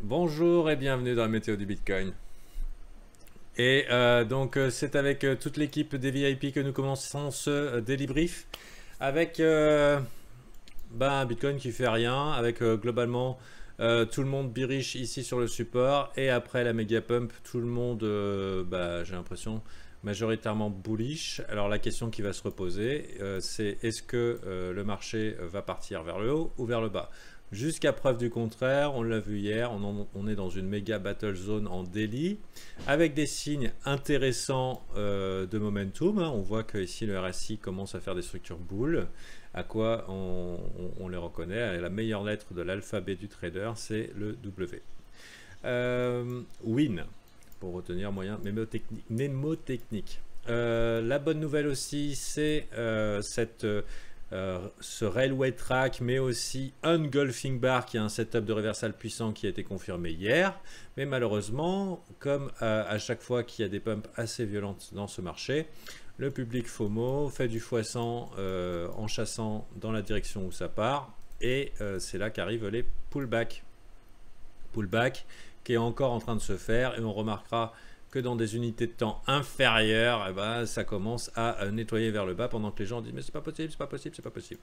Bonjour et bienvenue dans la météo du Bitcoin. Et c'est avec toute l'équipe des VIP que nous commençons ce Daily Brief avec un Bitcoin qui fait rien, avec globalement tout le monde bearish ici sur le support et après la méga pump, tout le monde, j'ai l'impression, majoritairement bullish. Alors la question qui va se reposer, c'est est-ce que le marché va partir vers le haut ou vers le bas? Jusqu'à preuve du contraire, on l'a vu hier, on est dans une méga battle zone en daily avec des signes intéressants de momentum. On voit que ici le RSI commence à faire des structures boules. À quoi on les reconnaît? La meilleure lettre de l'alphabet du trader, c'est le W. Win, pour retenir moyen mémotechnique. La bonne nouvelle aussi, c'est ce railway track, mais aussi engulfing bar, qui est un setup de reversal puissant qui a été confirmé hier. Mais malheureusement, comme à chaque fois qu'il y a des pumps assez violentes dans ce marché, le public FOMO fait du x100 en chassant dans la direction où ça part. Et c'est là qu'arrivent les pullbacks. Pullback qui est encore en train de se faire, et on remarquera que dans des unités de temps inférieures, ça commence à nettoyer vers le bas pendant que les gens disent mais c'est pas possible, c'est pas possible, c'est pas possible.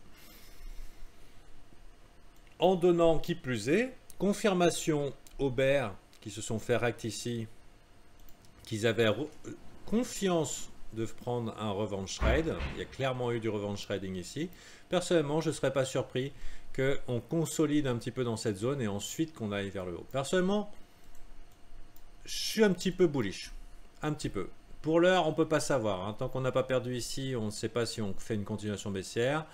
En donnant qui plus est, confirmation aux bears qui se sont fait ract ici, qu'ils avaient confiance de prendre un revenge trade. Il y a clairement eu du revenge trading ici. Personnellement, je ne serais pas surpris qu'on consolide un petit peu dans cette zone et ensuite qu'on aille vers le haut. Personnellement, je suis un petit peu bullish, un petit peu. Pour l'heure, on ne peut pas savoir. Hein. Tant qu'on n'a pas perdu ici, on ne sait pas si on fait une continuation baissière.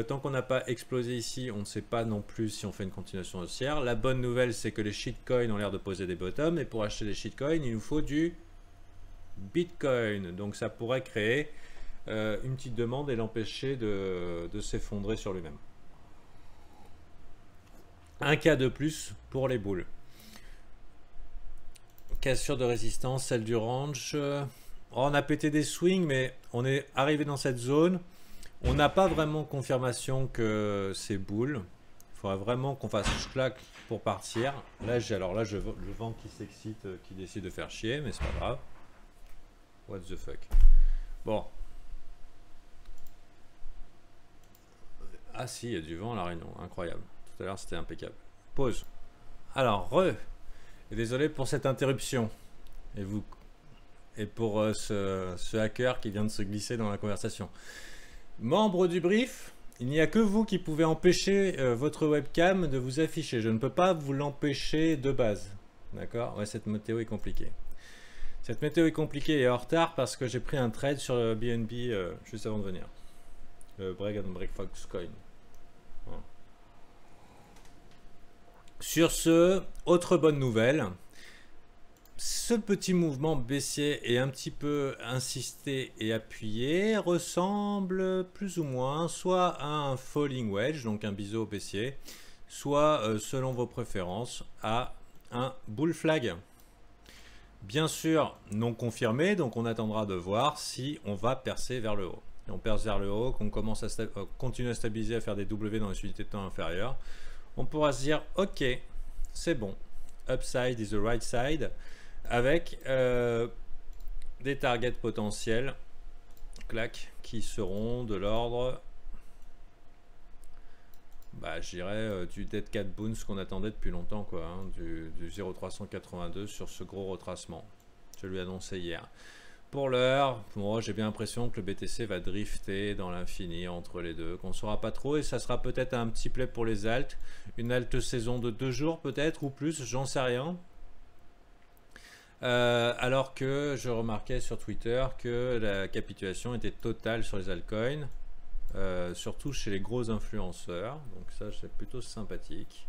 Tant qu'on n'a pas explosé ici, on ne sait pas non plus si on fait une continuation haussière. La bonne nouvelle, c'est que les shitcoins ont l'air de poser des bottoms. Et pour acheter des shitcoins, il nous faut du Bitcoin. Donc ça pourrait créer une petite demande et l'empêcher de s'effondrer sur lui-même. Un cas de plus pour les boules. Cassure de résistance, celle du range. On a pété des swings, mais on est arrivé dans cette zone. On n'a pas vraiment confirmation que c'est boule. Il faudra vraiment qu'on fasse clac pour partir. Là, je vends qui s'excite, qui décide de faire chier, mais c'est pas grave. What the fuck. Bon. Ah si, il y a du vent à la Réunion, incroyable. Tout à l'heure, c'était impeccable. Pause. Alors, et désolé pour cette interruption. Et pour ce hacker qui vient de se glisser dans la conversation. Membre du brief, il n'y a que vous qui pouvez empêcher votre webcam de vous afficher. Je ne peux pas vous l'empêcher de base. D'accord? Ouais, cette météo est compliquée. Cette météo est compliquée et en retard parce que j'ai pris un trade sur le BNB juste avant de venir. Le Break and Breakfast Coin. Voilà. Sur ce, autre bonne nouvelle, ce petit mouvement baissier et un petit peu insisté et appuyé ressemble plus ou moins soit à un falling wedge, donc un biseau baissier, soit selon vos préférences à un bull flag. Bien sûr non confirmé, donc on attendra de voir si on va percer vers le haut. Et on perce vers le haut, qu'on commence à continuer à stabiliser, à faire des W dans les unités de temps inférieures, on pourra se dire ok, c'est bon, upside is the right side, avec des targets potentiels, clac, qui seront de l'ordre, je dirais du Dead Cat Bounce qu'on attendait depuis longtemps, quoi, hein, du 0,382 sur ce gros retracement. Je lui ai annoncé hier. Pour l'heure, moi j'ai bien l'impression que le BTC va drifter dans l'infini entre les deux, qu'on ne saura pas trop, et ça sera peut-être un petit play pour les alts, une alt saison de 2 jours peut-être ou plus, j'en sais rien. Alors que je remarquais sur Twitter que la capitulation était totale sur les altcoins, surtout chez les gros influenceurs, donc ça c'est plutôt sympathique.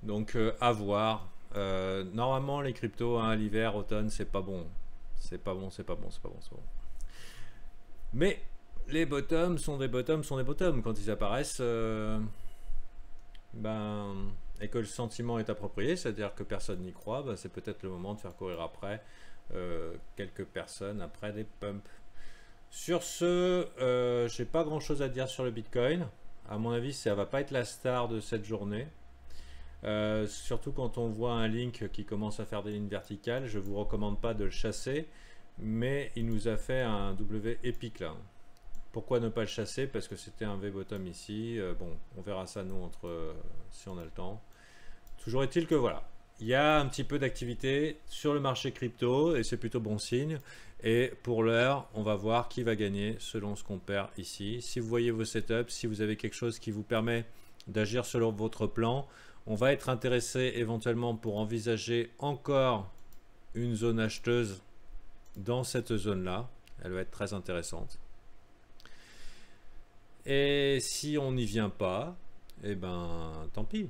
Donc à voir. Normalement les cryptos, hein, l'hiver, automne, c'est pas bon. C'est pas bon, c'est pas bon, c'est pas bon, c'est pas bon. Mais les bottoms sont des bottoms, quand ils apparaissent, et que le sentiment est approprié, c'est-à-dire que personne n'y croit, c'est peut-être le moment de faire courir après quelques personnes après des pumps. Sur ce, j'ai pas grand chose à dire sur le Bitcoin. À mon avis, ça va pas être la star de cette journée. Surtout quand on voit un link qui commence à faire des lignes verticales, je vous recommande pas de le chasser, mais il nous a fait un W épique là. Pourquoi ne pas le chasser? Parce que c'était un V-bottom ici. Bon, on verra ça nous si on a le temps. Toujours est-il que voilà, il y a un petit peu d'activité sur le marché crypto et c'est plutôt bon signe. Et pour l'heure, on va voir qui va gagner selon ce qu'on perd ici. Si vous voyez vos setups, si vous avez quelque chose qui vous permet d'agir selon votre plan, on va être intéressé éventuellement pour envisager encore une zone acheteuse dans cette zone-là. Elle va être très intéressante. Et si on n'y vient pas, eh ben tant pis.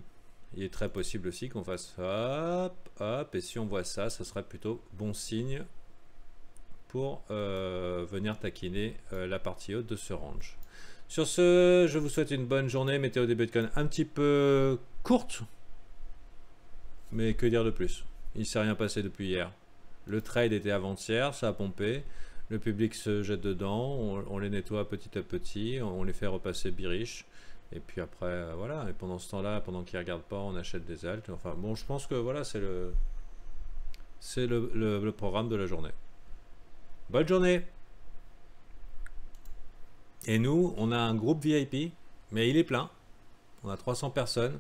Il est très possible aussi qu'on fasse hop, hop, et si on voit ça, ce serait plutôt bon signe pour venir taquiner la partie haute de ce range. Sur ce, je vous souhaite une bonne journée. Météo des Bitcoin un petit peu courte, mais que dire de plus? Il ne s'est rien passé depuis hier. Le trade était avant-hier, ça a pompé. Le public se jette dedans, on les nettoie petit à petit, on les fait repasser bearish. Et puis après, voilà. Et pendant ce temps-là, pendant qu'ils ne regardent pas, on achète des alts. Enfin, bon, je pense que voilà, c'est le programme de la journée. Bonne journée! Et nous, on a un groupe VIP, mais il est plein. On a 300 personnes.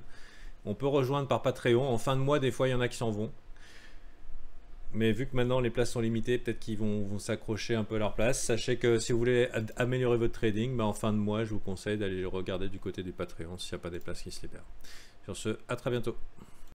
On peut rejoindre par Patreon. En fin de mois, des fois, il y en a qui s'en vont. Mais vu que maintenant les places sont limitées, peut-être qu'ils vont s'accrocher un peu à leur place. Sachez que si vous voulez améliorer votre trading, en fin de mois, je vous conseille d'aller regarder du côté du Patreon s'il n'y a pas des places qui se libèrent. Sur ce, à très bientôt.